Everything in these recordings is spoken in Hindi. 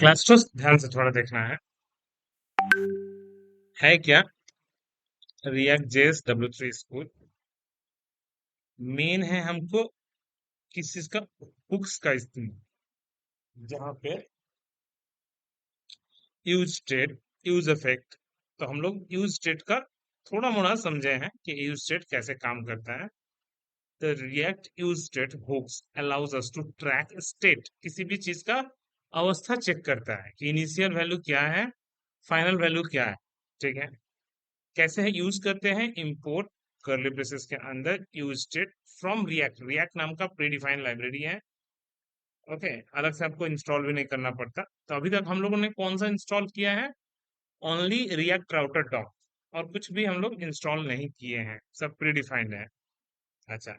क्लास्टर्स ध्यान से थोड़ा देखना है क्या? React JS W3 school main है हमको किस चीज का? हुक्स का इस्तेमाल, जहाँ पे यूज स्टेट, यूज इफेक्ट। तो हम लोग यूज स्टेट का थोड़ा मोड़ा समझे हैं कि यूज स्टेट कैसे काम करता है। तो React use state hooks allows us to track state, किसी भी चीज का अवस्था चेक करता है कि इनिशियल वैल्यू क्या है, फाइनल वैल्यू क्या है। ठीक है, कैसे है यूज करते हैं? इंपोर्ट कर्ली ब्रेसेस के अंदर use state from react, react नाम का प्रीडिफाइंड लाइब्रेरी है। ओके, अलग से आपको इंस्टॉल भी नहीं करना पड़ता। तो अभी तक हम लोगों ने कौन सा इंस्टॉल किया है? ओनली रिएक्ट राउटर डॉक, और कुछ भी हम लोग इंस्टॉल नहीं किए हैं, सब प्रीडिफाइंड है। अच्छा,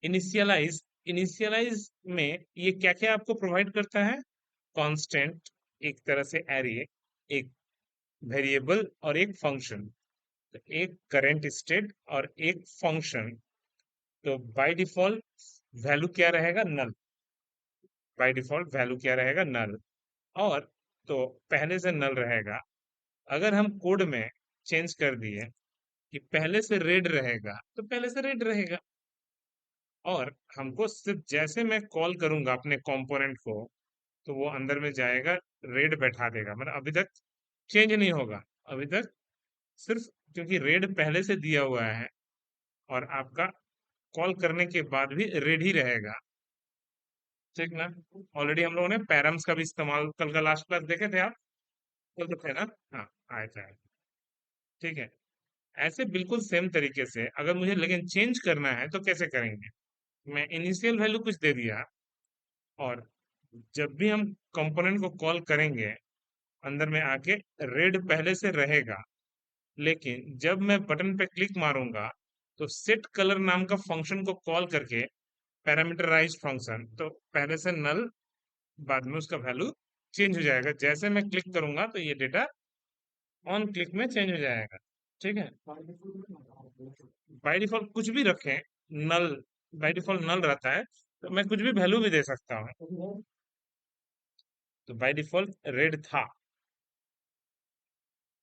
इनिशियलाइज, इनिशियलाइज में ये क्या क्या आपको प्रोवाइड करता है? कांस्टेंट, एक तरह से एरे, एक वेरिएबल और एक फंक्शन। तो एक करंट स्टेट और एक फंक्शन। तो बाय डिफॉल्ट वैल्यू क्या रहेगा? नल। बाय डिफॉल्ट वैल्यू क्या रहेगा? नल। और तो पहले से नल रहेगा। अगर हम कोड में चेंज कर दिए कि पहले से रेड रहेगा, तो पहले से रेड रहेगा। और हमको सिर्फ जैसे मैं कॉल करूंगा अपने कंपोनेंट को, तो वो अंदर में जाएगा, रेड बैठा देगा। मतलब अभी तक चेंज नहीं होगा, अभी तक सिर्फ क्योंकि रेड पहले से दिया हुआ है, और आपका कॉल करने के बाद भी रेड ही रहेगा। ठीक ना? ऑलरेडी हम लोगों ने पैरम्स का भी इस्तेमाल कल का लास्ट क्लास देखे थे आप? कल तो थे ना? हाँ, आया था। ठीक है, ऐसे बिल्कुल सेम तरीके से अगर मुझे लेकिन चेंज करना है तो कैसे करेंगे? मैं इनिशियल वैल्यू कुछ दे दिया, और जब भी हम कंपोनेंट को कॉल करेंगे, अंदर में आके रेड पहले से रहेगा। लेकिन जब मैं बटन पे क्लिक मारूंगा, तो सेट कलर नाम का फंक्शन को कॉल करके, पैरामीटराइज फंक्शन, तो पहले से नल, बाद में उसका वैल्यू चेंज हो जाएगा। जैसे मैं क्लिक करूंगा तो ये डेटा ऑन क्लिक में चेंज हो जाएगा। ठीक है, बाय डिफॉल्ट कुछ भी रखें, नल, बाय डिफॉल्ट नल रहता है, तो मैं कुछ भी वैल्यू भी दे सकता हूँ। तो बाय डिफॉल्ट रेड था,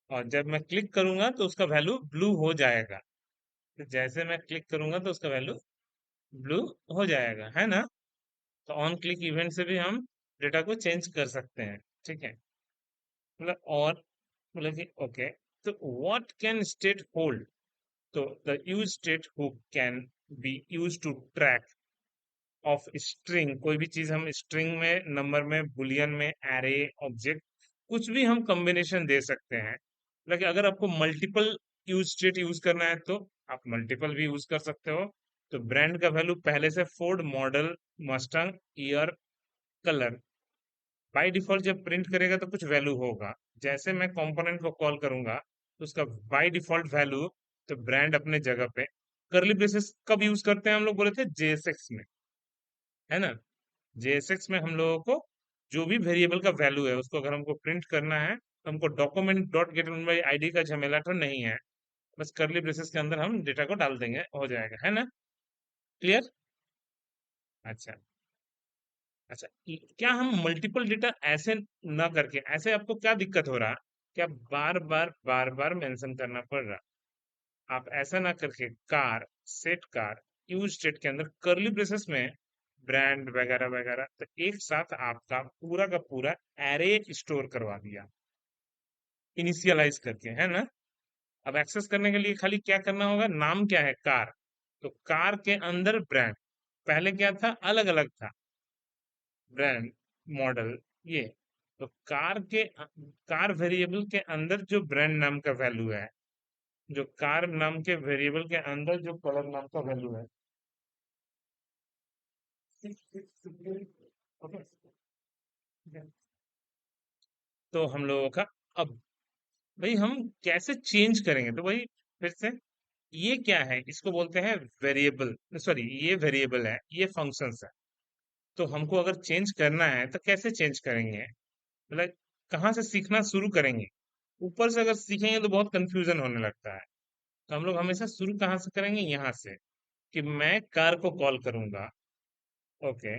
और जब मैं क्लिक करूंगा तो उसका वैल्यू ब्लू हो जाएगा। तो जैसे मैं क्लिक करूंगा तो उसका वैल्यू ब्लू हो जाएगा, है ना? तो ऑन क्लिक इवेंट से भी हम डेटा को चेंज कर सकते हैं। ठीक है, मतलब और मतलब कि ओके, तो व्हाट कैन स्टेट होल्ड? तो the use state hook can be use to track of string, कोई भी चीज हम स्ट्रिंग में, नंबर में, बुलियन में, एरे, ऑब्जेक्ट, कुछ भी हम कॉम्बिनेशन दे सकते हैं। लेकिन अगर आपको मल्टीपल यूज स्टेट यूज करना है तो आप मल्टीपल भी यूज कर सकते हो। तो ब्रांड का वैल्यू पहले से Ford, model, Mustang, year, colour, by default जब प्रिंट करेगा तो कुछ वैल्यू होगा। जैसे मैं कंपोनेंट को कॉल करूंगा तो उसका बाय डिफॉल्ट वैल्यू, तो ब्रांड अपने जगह पे। करली ब्रेसेस कब यूज करते हैं? हम लोग बोले थे जेएसएक्स में, है ना? जेएसएक्स में हम लोगों को जो भी वेरिएबल का वैल्यू है उसको अगर हमको प्रिंट करना है, तो हमको डॉक्यूमेंट डॉट गेट आईडी का झमेला तो नहीं है। बस करली ब्रेसेस के अंदर हम डेटा को डाल देंगे, हो जाएगा, है ना? क्लियर? अच्छा, अच्छा, क्या हम मल्टीपल डेटा ऐसे ना करके, ऐसे आपको क्या दिक्कत हो रहा? क्या बार बार मेंशन करना पड़ रहा? आप ऐसा ना करके car, set car, use state के अंदर कर्ली ब्रेसेस में ब्रांड वगैरह वगैरह, तो एक साथ आपका पूरा का पूरा एरे स्टोर करवा दिया, इनिशियलाइज करके, है ना? अब एक्सेस करने के लिए खाली क्या करना होगा? नाम क्या है? कार। तो कार के अंदर ब्रांड, पहले क्या था? अलग अलग था, ब्रांड, मॉडल, ये। तो कार के कार वेरिएबल के अंदर जो ब्रांड नाम का वैल्यू है, जो कार नाम के वेरिएबल के अंदर जो कलर नाम का वैल्यू है, ओके, तो हम लोगों का, अब भाई हम कैसे चेंज करेंगे? तो भाई फिर से, ये क्या है? इसको बोलते हैं वेरिएबल, सॉरी, ये वेरिएबल है, ये फंक्शंस है। तो हमको अगर चेंज करना है तो कैसे चेंज करेंगे? मतलब कहाँ से सीखना शुरू करेंगे? ऊपर से अगर सीखेंगे तो बहुत कंफ्यूजन होने लगता है। तो हम लोग हमेशा शुरू कहाँ से करेंगे? यहाँ से, कि मैं कार को कॉल करूंगा। ओके,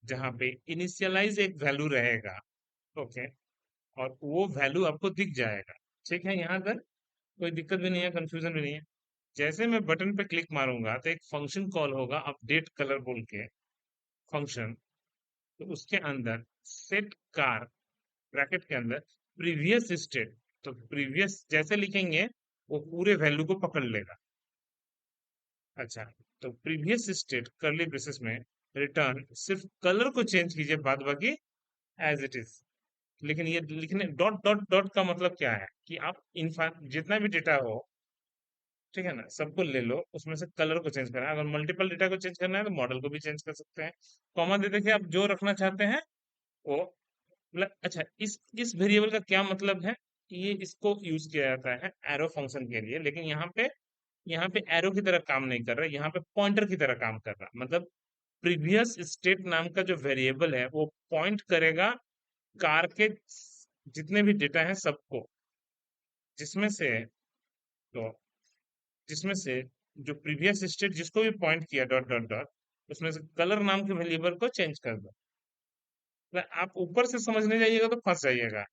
जहाँ पे इनिशियलाइज एक वैल्यू रहेगा, ओके, और वो वैल्यू आपको दिख जाएगा। ठीक है, यहाँ तक कोई दिक्कत भी नहीं है, कंफ्यूजन भी नहीं है। जैसे मैं बटन पे क्लिक मारूंगा तो एक फंक्शन कॉल होगा अपडेट कलर बोल के फंक्शन। तो उसके अंदर सेट कार ब्रैकेट के अंदर प्रीवियस स्टेट, तो प्रीवियस जैसे लिखेंगे वो पूरे वैल्यू को पकड़ लेगा। अच्छा, तो प्रीवियस स्टेट करली ब्रेसेस में रिटर्न, सिर्फ कलर को चेंज कीजिए, बाद बाकी एज इट इज। लेकिन ये लिखने डॉट डॉट डॉट का मतलब क्या है कि आप इनफा जितना भी डेटा हो, ठीक है ना, सबको ले लो, उसमें से कलर को चेंज करना है। अगर मल्टीपल डेटा को चेंज करना है तो मॉडल को भी चेंज कर सकते हैं। कॉमा दे देखिए आप जो रखना चाहते हैं वो, मतलब अच्छा, इस वेरिएबल का क्या मतलब है कि ये इसको यूज किया जाता है एरो फंक्शन के लिए, लेकिन यहाँ पे एरो की तरह काम नहीं कर रहा, यहाँ पे पॉइंटर की तरह काम कर रहा। मतलब प्रीवियस स्टेट नाम का जो वेरिएबल है वो पॉइंट करेगा कार के जितने भी डेटा हैं सबको, जिसमें से, तो जिसमें से जो प्रीवियस स्टेट जिसको भी पॉइंट किया डॉट डॉट डॉट, उसमें से कलर नाम के वेरिएबल को चेंज कर दो। मतलब आप ऊपर से समझने जाइएगा तो फंस जाइएगा,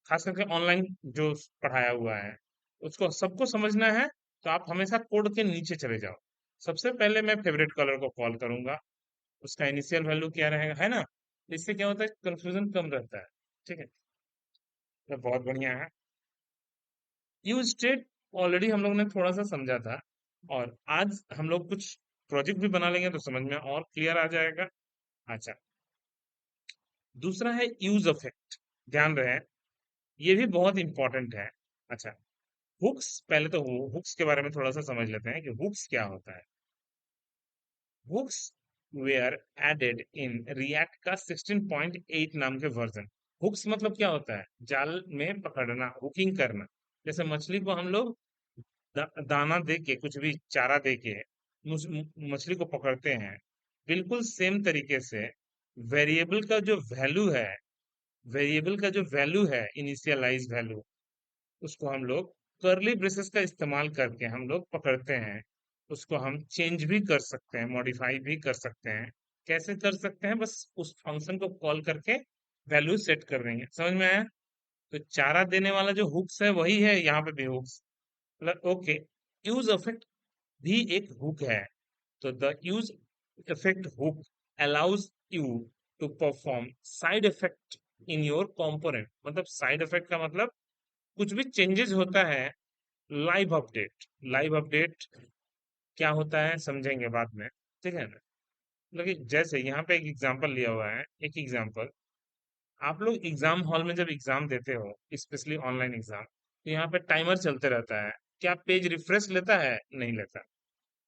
खास करके ऑनलाइन जो पढ़ाया हुआ है उसको सबको समझना है। तो आप हमेशा कोड के नीचे चले जाओ। सबसे पहले मैं फेवरेट कलर को कॉल करूंगा, उसका इनिशियल वैल्यू क्या रहेगा, है ना। इससे क्या होता है, कंफ्यूजन कम रहता है। ठीक है, तो बहुत बढ़िया है। यूज स्टेट ऑलरेडी हम लोग ने थोड़ा सा समझा था, और आज हम लोग कुछ प्रोजेक्ट भी बना लेंगे तो समझ में और क्लियर आ जाएगा। अच्छा, दूसरा है यूज इफेक्ट। ध्यान रहे, ये भी बहुत इंपॉर्टेंट है। अच्छा, हुक्स, पहले तो हुक्स के बारे में थोड़ा सा समझ लेते हैं कि हुक्स क्या होता है। Hooks were added in React का 16.8 नाम के वर्जन। हुक्स मतलब क्या होता है, जाल में पकड़ना, हुकिंग करना। जैसे मछली को हम लोग दाना दे के, कुछ भी चारा दे के मछली को पकड़ते हैं। बिल्कुल सेम तरीके से वेरिएबल का जो वैल्यू है, वेरिएबल का जो वैल्यू है, इनिशियलाइज वैल्यू, उसको हम लोग कर्ली ब्रेसेस का इस्तेमाल करके हम लोग पकड़ते हैं। उसको हम चेंज भी कर सकते हैं, मॉडिफाई भी कर सकते हैं। कैसे कर सकते हैं, बस उस फंक्शन को कॉल करके वैल्यू सेट कर देंगे। समझ में आया। तो चारा देने वाला जो हुक्स है वही है यहाँ पे भी हुक्स। मतलब ओके, यूज इफेक्ट भी एक हुक है। तो the use effect hook allows you to perform side effect in your component. मतलब साइड इफेक्ट का मतलब कुछ भी चेंजेस होता है, लाइव अपडेट। लाइव अपडेट क्या होता है समझेंगे बाद में, ठीक है ना। लेकिन जैसे यहाँ पे एक एग्जांपल लिया हुआ है, एक एग्जांपल, आप लोग एग्जाम हॉल में जब एग्जाम देते हो, स्पेशली ऑनलाइन एग्जाम, तो यहाँ पे टाइमर चलते रहता है। क्या पेज रिफ्रेश लेता है? नहीं लेता।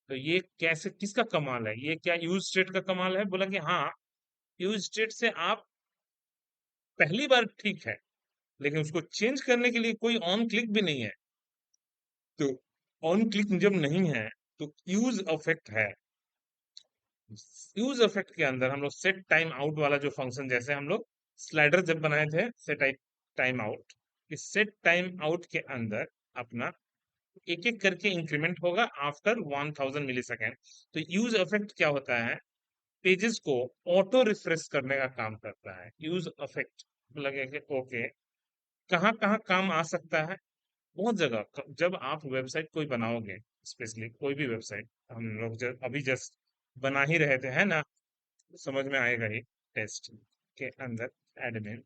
तो ये कैसे, किसका कमाल है, ये क्या यूज स्टेट का कमाल है? बोला कि हाँ, यूज स्टेट से आप पहली बार ठीक है, लेकिन उसको चेंज करने के लिए कोई ऑन क्लिक भी नहीं है। तो ऑन क्लिक जब नहीं है तो यूज अफेक्ट है। यूज इफेक्ट के अंदर हम लोग सेट टाइम आउट वाला जो फंक्शन, जैसे हम लोग स्लाइडर जब बनाए थे सेट टाइम आउट, इस सेट टाइम आउट के अंदर अपना एक एक करके इंक्रीमेंट होगा आफ्टर 1000 मिली सेकेंड। तो यूज इफेक्ट क्या होता है, पेजेस को ऑटो रिफ्रेश करने का काम करता है यूज इफेक्ट। लगे कि ओके, कहाँ कहाँ काम आ सकता है, बहुत जगह। जब आप वेबसाइट कोई बनाओगे, स्पेशली कोई भी वेबसाइट, हम लोग जब अभी जस्ट बना ही रहे थे, है ना, समझ में आएगा ही। टेस्ट के अंदर एडमिन,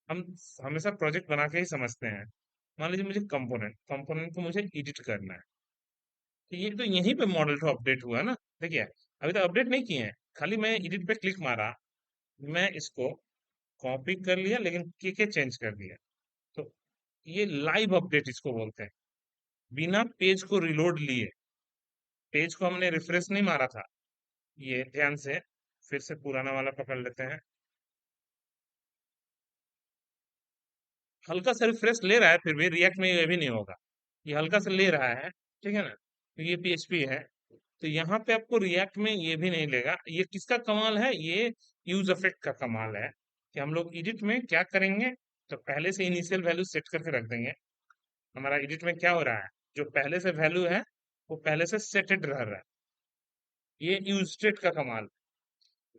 हम हमेशा प्रोजेक्ट बना के ही समझते हैं। मान लीजिए मुझे कंपोनेंट को मुझे एडिट करना है, तो ये तो यहीं पे मॉडल तो अपडेट हुआ ना। देखिए, अभी तक अपडेट नहीं किए हैं, खाली मैं एडिट पे क्लिक मारा, मैं इसको कॉपी कर लिया, लेकिन के चेंज कर दिया। तो ये लाइव अपडेट इसको बोलते हैं, बिना पेज को रिलोड लिए। पेज को हमने रिफ्रेश नहीं मारा था। ये ध्यान से फिर से पुराना वाला पकड़ लेते हैं। हल्का सा रिफ्रेश ले रहा है, फिर भी रिएक्ट में ये भी नहीं होगा। ये हल्का सा ले रहा है, ठीक है ना, तो ये पीएचपी है। तो यहाँ पे आपको रिएक्ट में ये भी नहीं लेगा। ये किसका कमाल है, ये यूज इफेक्ट का कमाल है कि हम लोग एडिट में क्या करेंगे, तो पहले से इनिशियल वैल्यू सेट करके रख देंगे। हमारा एडिट में क्या हो रहा है, जो पहले से वैल्यू है वो पहले से सेटेड रह रहा है। ये यूज स्टेट का कमाल।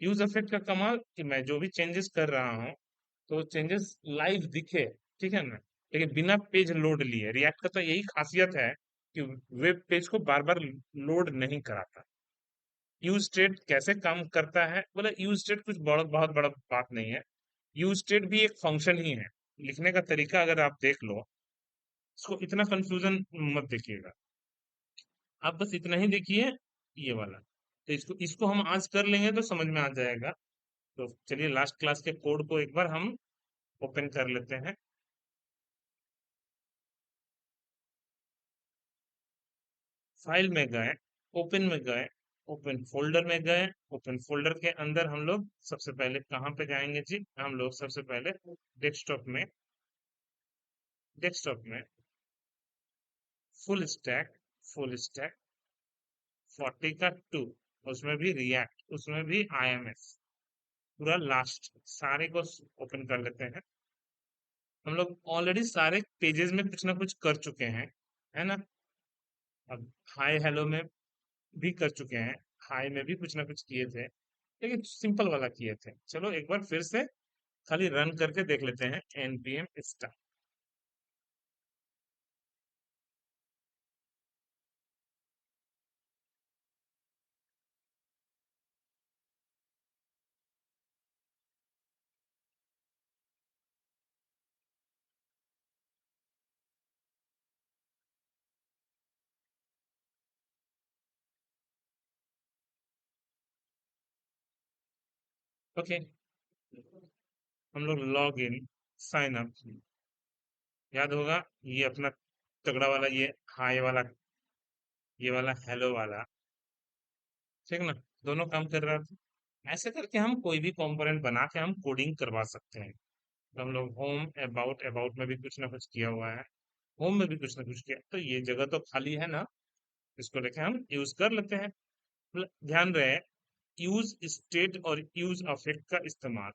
यूज इफेक्ट का कमाल कि मैं जो भी चेंजेस कर रहा हूँ तो चेंजेस लाइव दिखे, ठीक है ना, लेकिन बिना पेज लोड लिए। रिएक्ट का तो यही खासियत है कि वेब पेज को बार बार लोड नहीं कराता। यूज स्टेट कैसे काम करता है, बोले यूज स्टेट कुछ बहुत बड़ा बात नहीं है। यूज स्टेट भी एक फंक्शन ही है। लिखने का तरीका अगर आप देख लो, इसको इतना कंफ्यूजन मत देखिएगा, आप बस इतना ही देखिए, ये वाला। तो इसको इसको हम आज कर लेंगे तो समझ में आ जाएगा। तो चलिए लास्ट क्लास के कोड को एक बार हम ओपन कर लेते हैं। फाइल में गए, ओपन में गए, ओपन फोल्डर में गए। ओपन फोल्डर के अंदर हम लोग सबसे पहले कहाँ पे जाएंगे जी, हम लोग सबसे पहले डेस्कटॉप में, डेस्कटॉप में फुल स्टैक 40 का 2, उसमें भी रिएक्ट, उसमें भी आईएमएस, पूरा लास्ट सारे को ओपन कर लेते हैं। हम लोग ऑलरेडी सारे पेजेस में कुछ ना कुछ कर चुके हैं, है ना। अब हाय हेलो में भी कर चुके हैं, हाय में भी कुछ ना कुछ किए थे, लेकिन सिंपल वाला किए थे। चलो एक बार फिर से खाली रन करके देख लेते हैं, npm start। ओके, हम लोग लॉग इन, साइन अप, याद होगा ये अपना तगड़ा वाला, ये हाय वाला, ये वाला हेलो वाला, ठीक ना, दोनों काम कर रहा था। ऐसे करके हम कोई भी कंपोनेंट बना के हम कोडिंग करवा सकते हैं। तो हम लोग होम, अबाउट, अबाउट में भी कुछ ना कुछ किया हुआ है, होम में भी कुछ ना कुछ किया, तो ये जगह तो खाली है ना, इसको लेके हम यूज कर लेते हैं। ध्यान रहे, यूज स्टेट और यूज अफेक्ट का इस्तेमाल,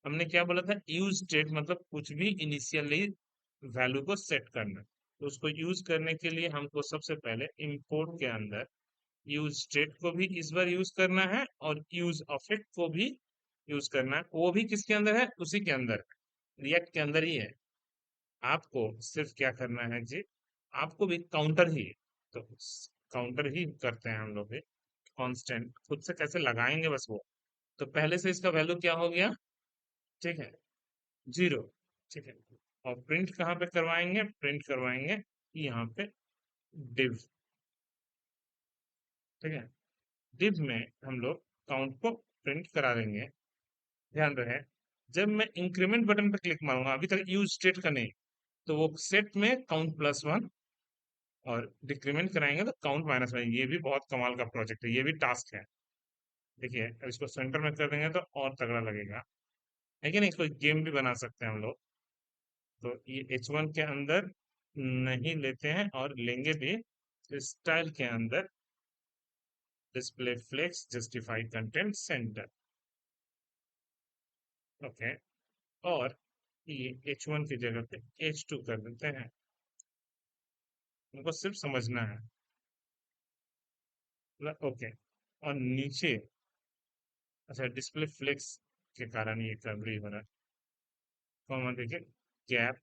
हमने क्या बोला था, यूज स्टेट मतलब कुछ भी इनिशियली वैल्यू को सेट करना। तो उसको यूज करने के लिए हमको सबसे पहले इंपोर्ट के अंदर यूज स्टेट को भी इस बार यूज करना है, और यूज अफेक्ट को भी यूज करना है। वो भी किसके अंदर है, उसी के अंदर, रिएक्ट के अंदर ही है। आपको सिर्फ क्या करना है जी, आपको भी काउंटर ही, तो काउंटर ही करते हैं हम लोग भी, कांस्टेंट खुद से कैसे लगाएंगे बस वो। तो पहले से इसका वैल्यू क्या हो गया, ठीक है, 0, ठीक है। और प्रिंट कहाँ पे करवाएंगे, प्रिंट करवाएंगे यहाँ पे div, ठीक है। div में हम लोग काउंट को प्रिंट करा देंगे। ध्यान रहे, जब मैं इंक्रीमेंट बटन पे क्लिक मारूंगा, अभी तक यूज स्टेट का नहीं, तो वो सेट में काउंट +1, और डिक्रीमेंट कराएंगे तो काउंट -1। ये भी बहुत कमाल का प्रोजेक्ट है, ये भी टास्क है। देखिए अब इसको सेंटर में कर देंगे तो और तगड़ा लगेगा, है कि नहीं। इसको गेम भी बना सकते हैं हम लोग। तो ये H1 के अंदर नहीं लेते हैं, और लेंगे भी स्टाइल के अंदर, display flex justify content center, okay. और ये H1 की जगह पे H2 कर देते हैं, उनको सिर्फ समझना है, मतलब ओके। और नीचे, अच्छा डिस्प्ले फ्लेक्स के कारण ये कर हो रहा है, कॉमा देखिए, गैप,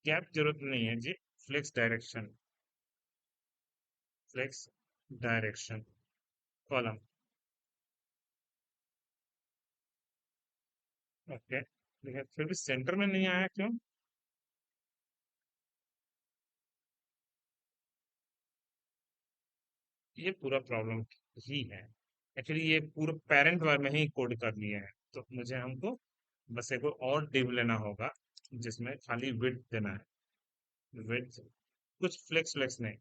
गैप जरूरत नहीं है जी, flex direction, flex direction column, okay. देखिए फिर भी सेंटर में नहीं आया, क्यों, ये पूरा प्रॉब्लम ही है। एक्चुअली ये पूरा पेरेंट वार में ही कोड कर लिए हैं, तो मुझे हमको बस एक और div लेना होगा, जिसमें खाली विड्थ देना है, विड्थ, कुछ फ्लेक्स फ्लेक्स नहीं।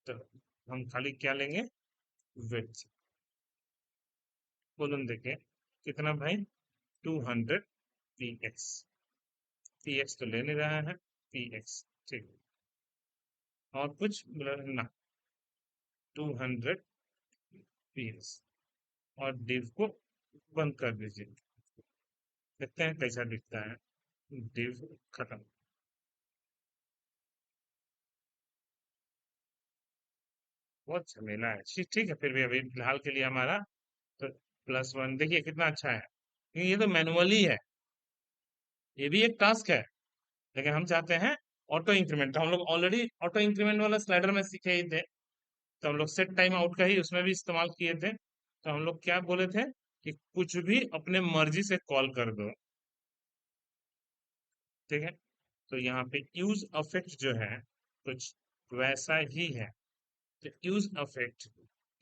तो हम खाली क्या लेंगे, विड्थ, कॉलम देके कितना भाई, 200 px, px तो ले नहीं रहा है, px, ठीक। और कुछ ना, 200 px, और div को बंद कर दीजिए, देखते हैं कैसा दिखता है। div खत्म, बहुत झमेला है। ठीक ठीक है, फिर भी अभी फिलहाल के लिए हमारा तो +1 देखिए कितना अच्छा है, क्योंकि ये तो मैनुअली है, ये भी एक टास्क है, लेकिन हम चाहते हैं ऑटो इंक्रीमेंट। तो हम लोग ऑलरेडी ऑटो इंक्रीमेंट वाला स्लाइडर में सीखे ही थे, तो हम लोग सेट टाइम आउट का ही उसमें भी इस्तेमाल किए थे। तो हम लोग क्या बोले थे कि कुछ भी अपने मर्जी से कॉल कर दो, ठीक है। तो यहाँ पे यूज अफेक्ट जो है कुछ वैसा ही है। तो यूज अफेक्ट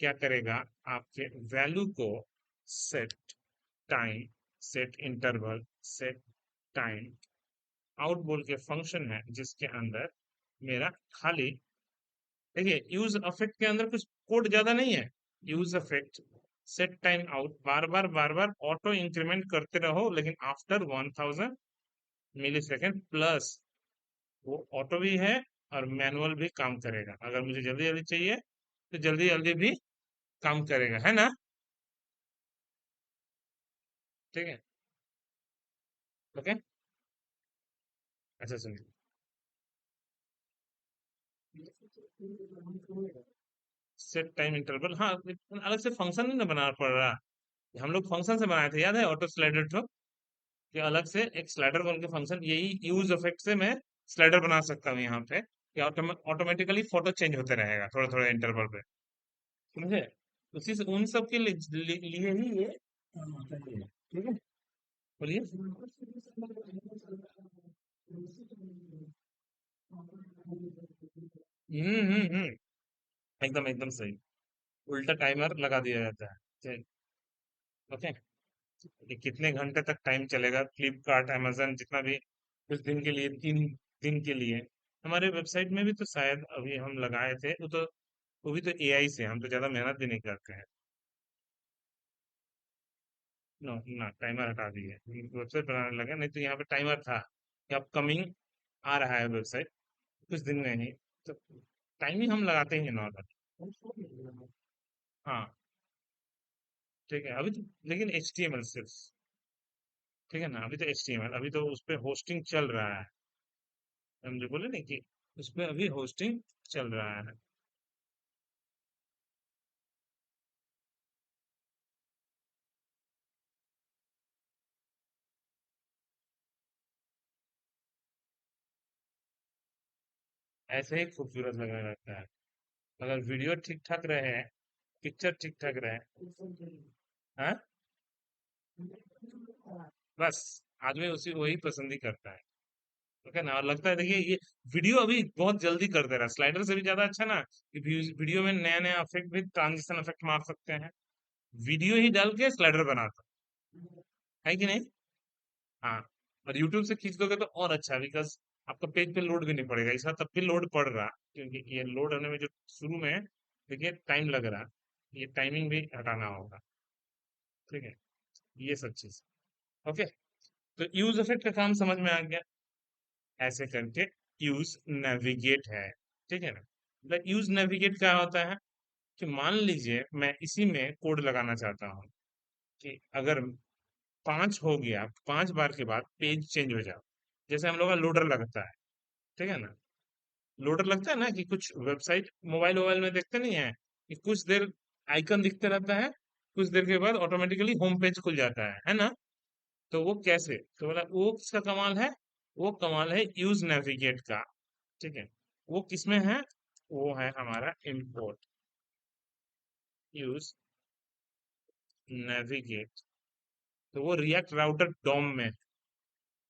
क्या करेगा, आपके वैल्यू को set time, set interval, set time out बोल के फंक्शन है जिसके अंदर मेरा खाली, देखिए यूज अफेक्ट के अंदर कुछ कोड ज्यादा नहीं है। Use effect set time out, बार बार ऑटो इंक्रीमेंट करते रहो, लेकिन आफ्टर 1000 मिली सेकेंड प्लस, वो ऑटो भी है और मैनुअल भी काम करेगा। अगर मुझे जल्दी जल्दी चाहिए तो जल्दी जल्दी भी काम करेगा, है ना। ठीक है। ओके। अच्छा सुनिए, सेट टाइम इंटरवल, हाँ लेकिन अलग से फंक्शन नहीं ना बनाना पड़ रहा। हम लोग फंक्शन से बनाए थे, याद है, ऑटो स्लाइडर तो, कि अलग से एक स्लाइडर बोल के फंक्शन, यही यूज इफेक्ट से मैं स्लाइडर बना सकता हूँ यहाँ पे, कि ऑटोमेटिकली फोटो चेंज होते रहेगा थोड़ा थोड़ा इंटरवल पे, समझे। उसी से उन सब के लिए ही ये काम होता है, ठीक है। बोलिए। एकदम एकदम सही। उल्टा टाइमर लगा दिया जाता है। ओके। कि कितने घंटे तक टाइम चलेगा, फ्लिपकार्ट amazon जितना भी, कुछ दिन के लिए, 3 दिन के लिए। हमारे वेबसाइट में भी तो शायद अभी हम लगाए थे, वो भी तो एआई से, हम तो ज्यादा मेहनत भी नहीं करते हैं। नो ना, टाइमर हटा दिए, वेबसाइट बनाने लगे, नहीं तो यहाँ पे टाइमर था कि अपकमिंग आ रहा है वेबसाइट कुछ दिन में ही। तो टाइमिंग हम लगाते ही नॉर्मल। हाँ ठीक है, अभी तो लेकिन HTML सिर्फ, ठीक है ना, अभी तो HTML, अभी तो उस पे होस्टिंग चल रहा है। हम जो बोले ना कि उस पे अभी होस्टिंग चल रहा है। ऐसे ही खूबसूरत लगने लगता है, अगर वीडियो ठीक ठाक रहे, पिक्चर ठीक ठाक रहे। हाँ, बस आदमी उसी वही पसंद ही करता है। ठीक है ना, और लगता है देखिए ये वीडियो अभी बहुत जल्दी कर दे रहा है, स्लाइडर से भी ज्यादा अच्छा ना, कि वीडियो में नया नया इफेक्ट भी, ट्रांजिशन इफेक्ट मार सकते हैं, वीडियो ही डाल के स्लाइडर बनाता है कि नहीं। हाँ, और यूट्यूब से खींच दोगे तो और अच्छा, बिकॉज आपका पेज पे लोड भी नहीं पड़ेगा, इसका तब भी लोड पड़ रहा, क्योंकि ये लोड होने में जो शुरू में देखिए टाइम लग रहा, ये टाइमिंग भी हटाना होगा, ठीक है। ये सब चीज, ओके। तो यूज इफेक्ट का काम समझ में आ गया, ऐसे करके यूज नेविगेट है, ठीक है ना। मतलब यूज नेविगेट क्या होता है, कि मान लीजिए मैं इसी में कोड लगाना चाहता हूँ कि अगर 5 हो गया, 5 बार के बाद पेज चेंज हो जाओ, जैसे हम लोग का लोडर लगता है, ठीक है ना। लोडर लगता है ना, कि कुछ वेबसाइट मोबाइल मोबाइल में देखते नहीं है, कि कुछ देर आइकन दिखते रहता है, कुछ देर के बाद ऑटोमेटिकली होम पेज खुल जाता है ना। तो वो कैसे, तो बोला वो किसका कमाल है, वो कमाल है यूज नेविगेट का, ठीक है। वो किसमें है, वो है हमारा इंपोर्ट यूज नेविगेट। तो वो रिएक्ट राउटर डॉम में,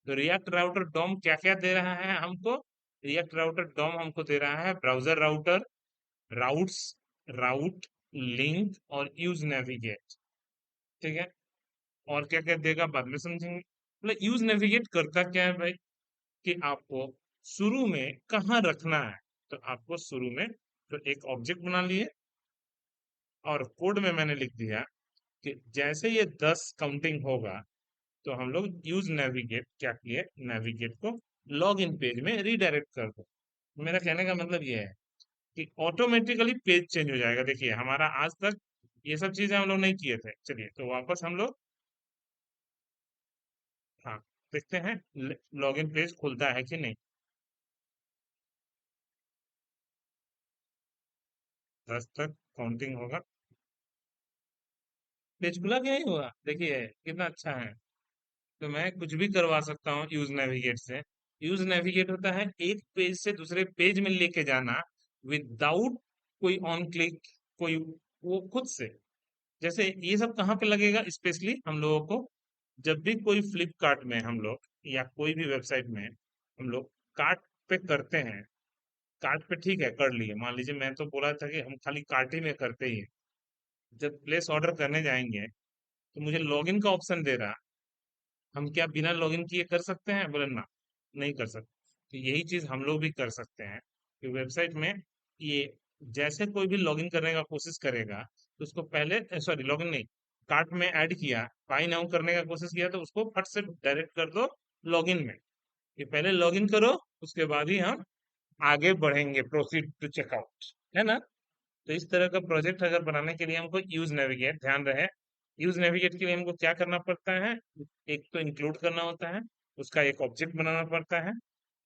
तो रिएक्ट राउटर डॉम क्या क्या दे रहा है हमको, रिएक्ट राउटर डॉम हमको दे रहा है ब्राउजर राउटर, राउट्स, राउट, लिंक और यूज नेविगेट, ठीक है। और क्या क्या देगा बाद में समझेंगे। मतलब यूज नेविगेट करता क्या है भाई, कि आपको शुरू में कहाँ रखना है। तो आपको शुरू में तो एक ऑब्जेक्ट बना लिए, और कोड में मैंने लिख दिया कि जैसे ये 10 काउंटिंग होगा, तो हम लोग यूज नेविगेट क्या किए, नेविगेट को लॉग इन पेज में रीडायरेक्ट कर दो। मेरा कहने का मतलब ये है कि ऑटोमेटिकली पेज चेंज हो जाएगा। देखिए हमारा आज तक ये सब चीजें हम लोग नहीं किए थे, चलिए तो वापस हम लोग, हाँ देखते हैं लॉगिन पेज खुलता है कि नहीं। 10 तक काउंटिंग होगा, पेज खुला क्या ही हुआ, देखिए कितना अच्छा है। तो मैं कुछ भी करवा सकता हूँ यूज नेविगेट से। यूज नेविगेट होता है एक पेज से दूसरे पेज में लेके जाना विदाउट कोई ऑन क्लिक, कोई वो खुद से। जैसे ये सब कहाँ पे लगेगा स्पेशली हम लोगों को, जब भी कोई फ्लिपकार्ट में हम लोग या कोई भी वेबसाइट में हम लोग कार्ट पे करते हैं। कार्ट पे ठीक है कर लिए, मान लीजिए मैं तो बोला था कि हम खाली कार्ट ही में करते ही हैं। जब प्लेस ऑर्डर करने जाएंगे तो मुझे लॉगिन का ऑप्शन दे रहा, हम क्या बिना लॉगिन किए कर सकते हैं? बोले ना, नहीं कर सकते। तो यही चीज हम लोग भी कर सकते हैं कि वेबसाइट में ये जैसे कोई भी लॉगिन करने का कोशिश करेगा तो उसको पहले, सॉरी लॉगिन नहीं, कार्ट में ऐड किया, बाई नाउ करने का कोशिश किया तो उसको फट से डायरेक्ट कर दो लॉगिन में, कि पहले लॉगिन करो, उसके बाद ही हम आगे बढ़ेंगे, प्रोसीड टू चेकआउट, है ना? तो इस तरह का प्रोजेक्ट अगर बनाने के लिए हमको यूज नेविगेट, ध्यान रहे, यूज नेविगेट के लिए हमको क्या करना पड़ता है? एक तो इंक्लूड करना होता है, उसका एक ऑब्जेक्ट बनाना पड़ता है।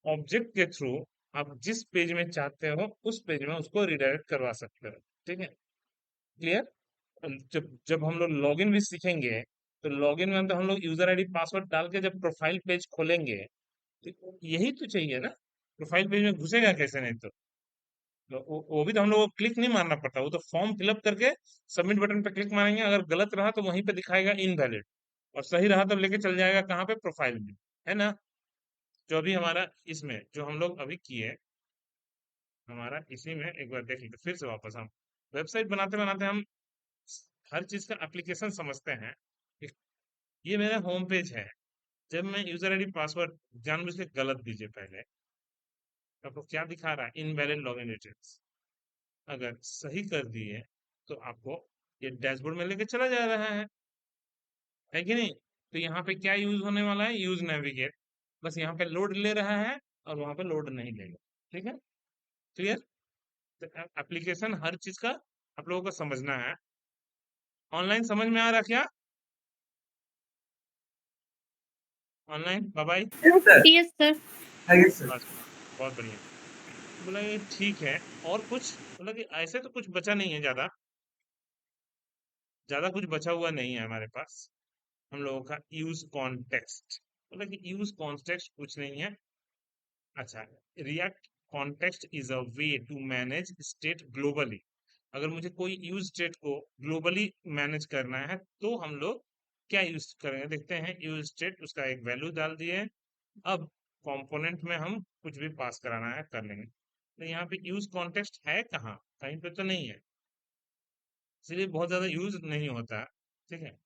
ऑब्जेक्ट के थ्रू आप जिस पेज में चाहते हो उस पेज में उसको रिडायरेक्ट करवा सकते हो। ठीक है, क्लियर? जब जब हम लोग लॉगिन भी सीखेंगे तो लॉगिन में तो हम लोग यूजर आईडी पासवर्ड डाल के जब प्रोफाइल पेज खोलेंगे तो यही तो चाहिए ना। प्रोफाइल पेज में घुसेगा कैसे? नहीं तो वो भी तो हम लोग को क्लिक नहीं मारना पड़ता, वो तो फॉर्म फिलअप करके सबमिट बटन पे क्लिक मारेंगे, अगर गलत रहा तो वहीं पे दिखाएगा इनवैलिड, और सही रहा तो लेके चल जाएगा कहाँ पे? प्रोफाइल में, है ना? जो अभी हमारा इसमें जो हम लोग अभी किए, हमारा इसी में एक बार देख लीजिए फिर से वापस हम वेबसाइट बनाते बनाते हम हर चीज का एप्लीकेशन समझते हैं। एक- ये मेरा होम पेज है। जब मैं यूजर आईडी पासवर्ड जानबूझ के गलत दीजिए पहले, तो आपको क्या दिखा रहा है? Invalid login details. अगर सही कर दिए तो आपको ये डैशबोर्ड में लेके चला जा रहा है कि नहीं? तो यहाँ पे क्या यूज होने वाला है? Use navigate. बस यहाँ पे लोड ले रहा है और वहां पे लोड नहीं लेगा। ठीक है, क्लियर? तो एप्लीकेशन हर चीज का आप लोगों को समझना है। ऑनलाइन समझ में आ रहा क्या? Online bye. Yes, sir. Yes, sir. Yes, sir. बस, बहुत बढ़िया। तो बोला ये ठीक है। और कुछ? बोला कि ऐसे तो कुछ बचा नहीं है, ज्यादा ज्यादा कुछ बचा हुआ नहीं है हमारे पास। हम लोगों का यूज कॉन्टेक्स्ट, मतलब कि यूज कॉन्टेक्स्ट कुछ नहीं है। अच्छा, React context is a way to manage state globally. अगर मुझे कोई यूज स्टेट को ग्लोबली मैनेज करना है तो हम लोग क्या यूज करेंगे? देखते हैं। यूज स्टेट, उसका एक वैल्यू डाल दिए। अब कंपोनेंट में हम कुछ भी पास कराना है कर लेंगे। तो यहाँ पे यूज कॉन्टेक्स्ट है कहाँ? कहीं पे तो नहीं है, इसलिए बहुत ज्यादा यूज नहीं होता है। ठीक है,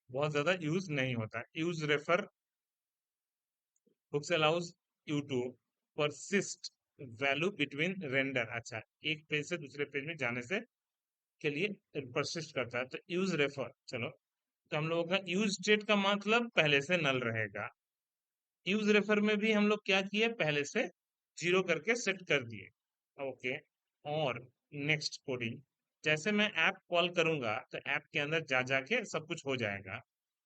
बहुत ज्यादा यूज नहीं होता। Use ref hooks allows you to persist value between render. अच्छा, एक पेज से दूसरे पेज में जाने से के लिए परसिस्ट करता है। तो यूज रेफर, चलो, तो हम लोगों का यूज स्टेट का मतलब पहले से नल रहेगा। यूज रेफर में भी हम लोग क्या किए? पहले से जीरो करके सेट कर दिए। ओके, और नेक्स्ट कोडिंग, जैसे मैं ऐप कॉल करूंगा तो ऐप के अंदर जा जाके सब कुछ हो जाएगा।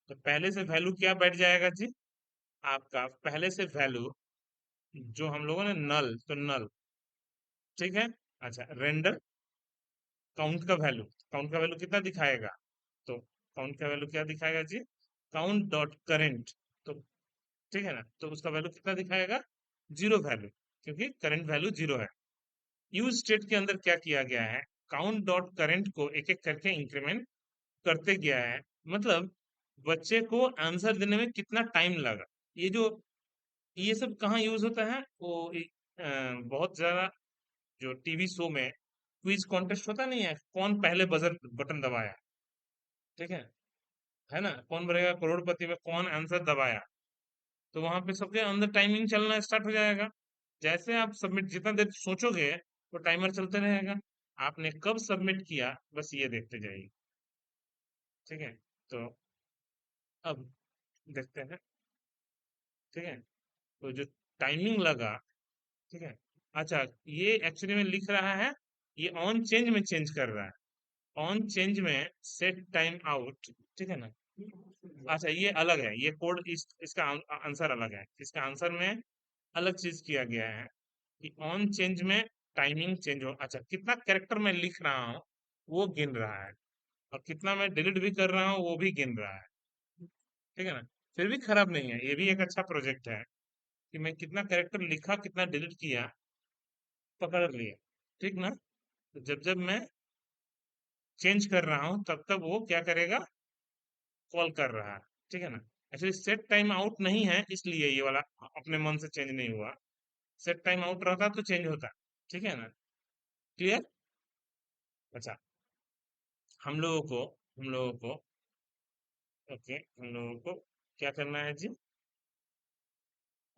तो पहले से वैल्यू क्या बैठ जाएगा जी? आपका पहले से वैल्यू जो हम लोगों ने नल, तो नल। ठीक है। अच्छा, रेंडर काउंट का वैल्यू, काउंट का वैल्यू कितना दिखाएगा? तो काउंट का वैल्यू क्या दिखाएगा जी? Count dot current. तो ठीक है ना, तो उसका वैल्यू कितना दिखाएगा? जीरो वैल्यू, क्योंकि करंट वैल्यू जीरो है। यूज स्टेट के अंदर क्या किया गया है? काउंट डॉट करेंट को एक एक करके इंक्रीमेंट करते गया है। मतलब बच्चे को आंसर देने में कितना टाइम लगा, ये जो, ये सब कहाँ यूज होता है? वो बहुत ज्यादा जो टीवी शो में क्विज कॉन्टेस्ट होता नहीं है, कौन पहले बजर बटन दबाया। ठीक है ना? कौन बनेगा करोड़पति में कौन आंसर दबाया। तो वहां पे सबके अंदर टाइमिंग चलना स्टार्ट हो जाएगा। जैसे आप सबमिट जितना देर सोचोगे तो टाइमर चलते रहेगा। आपने कब सबमिट किया बस ये देखते जाइए। ठीक है, तो अब देखते हैं। ठीक है, तो जो टाइमिंग लगा, ठीक है। अच्छा, ये एक्चुअली में लिख रहा है, ये ऑन चेंज में चेंज कर रहा है। ऑन चेंज में सेट टाइम आउट। ठीक है ना? अच्छा, ये अलग है, ये कोड इसका आंसर अलग है। इसका आंसर में अलग चीज किया गया है कि ऑन चेंज में टाइमिंग चेंज हो। अच्छा, कितना कैरेक्टर मैं लिख रहा हूँ वो गिन रहा है, और कितना मैं डिलीट भी कर रहा हूँ वो भी गिन रहा है। ठीक है ना? फिर भी खराब नहीं है, ये भी एक अच्छा प्रोजेक्ट है कि मैं कितना कैरेक्टर लिखा कितना डिलीट किया, पकड़ लिया। ठीक ना? तो जब जब मैं चेंज कर रहा हूँ तब तब वो क्या करेगा, कॉल कर रहा है। ठीक है ना? एक्चुअली सेट टाइम आउट नहीं है, इसलिए ये वाला अपने मन से चेंज नहीं हुआ। सेट टाइम आउट रहता तो चेंज होता। ठीक है ना? क्लियर? अच्छा, हम लोगों को ओके, हम लोगों को क्या करना है जी?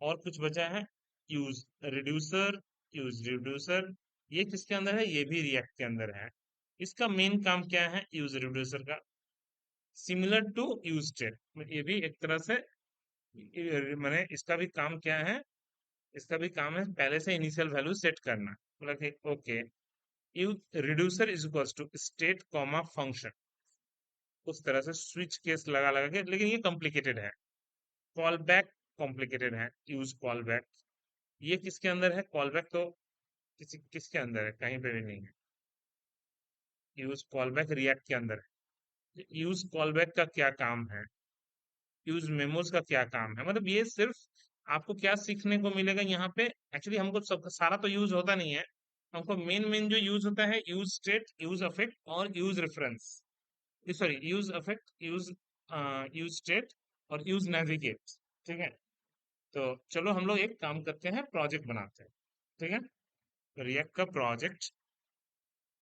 और कुछ बचा है, यूज रिड्यूसर। यूज रिड्यूसर, ये किसके अंदर है? ये भी रिएक्ट के अंदर है। इसका मेन काम क्या है यूज रिड्यूसर का? सिमिलर टू यूज स्टेट, ये भी एक तरह से मैंने इसका भी काम क्या है? इसका भी काम है पहले से इनिशियल वैल्यू सेट करना। मतलब कि okay, use reducer is equals to state comma function, उस तरह से स्विच केस लगा लगा के, लेकिन ये कॉम्प्लिकेटेड है। कॉल बैक कॉम्प्लिकेटेड है, यूज कॉल बैक। ये किसके अंदर है? कॉल बैक तो किसके अंदर है? कहीं पे भी नहीं है। यूज कॉल बैक रिएक्ट के अंदर है। यूज कॉल बैक का क्या काम है? यूज मेमोज का क्या काम है? मतलब ये सिर्फ आपको क्या सीखने को मिलेगा यहाँ पे? एक्चुअली हमको सब सारा तो यूज होता नहीं है। हमको मेन मेन जो यूज होता है, यूज स्टेट, यूज अफेक्ट और use reference. Sorry, use affect, use state और यूज नेविगेट। ठीक है? तो चलो हम लोग एक काम करते हैं, प्रोजेक्ट बनाते हैं। ठीक है? रिएक्ट का प्रोजेक्ट